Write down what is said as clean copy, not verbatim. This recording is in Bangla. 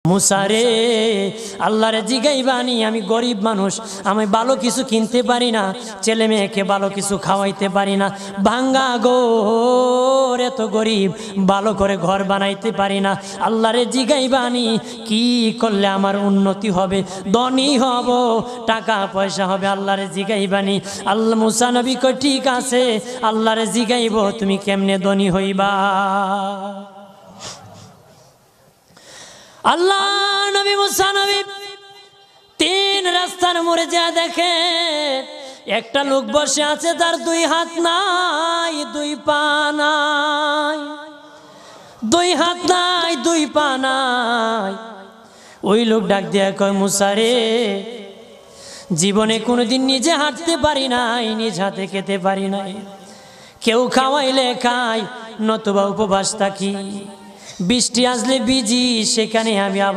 মুসারে আল্লাহরে জিগাইবানি, আমি গরিব মানুষ, আমি ভালো কিছু কিনতে পারি না, ছেলে মেয়েকে ভালো কিছু খাওয়াইতে পারি না, ভাঙ্গা ঘর, এত গরিব, ভালো করে ঘর বানাইতে পারি না। আল্লাহরে জিগাইবানি কি করলে আমার উন্নতি হবে, ধনী হব, টাকা পয়সা হবে। আল্লাহরে জিগাইবানি। আল্লাহ মুসা নবী কই ঠিক আছে, আল্লাহরে জিগাইব তুমি কেমনে ধনী হইবা। আল্লাহ নবী মুসা নবী তিন রাস্তার মোড়ে যা দেখে একটা লোক বসে আছে, তার দুই হাত নাই, দুই পা নাই, দুই হাত নাই, দুই পা নাই। ওই লোক ডাক দিয়া কয়, মুসা রে, জীবনে কোনোদিন নিজে হাঁটতে পারি নাই, নিজ হাতে খেতে পারি নাই, কেউ খাওয়াইলে খাই, নতুবা উপবাস থাকি, বৃষ্টি আসলে ভিজি, সেখানে আমি আবার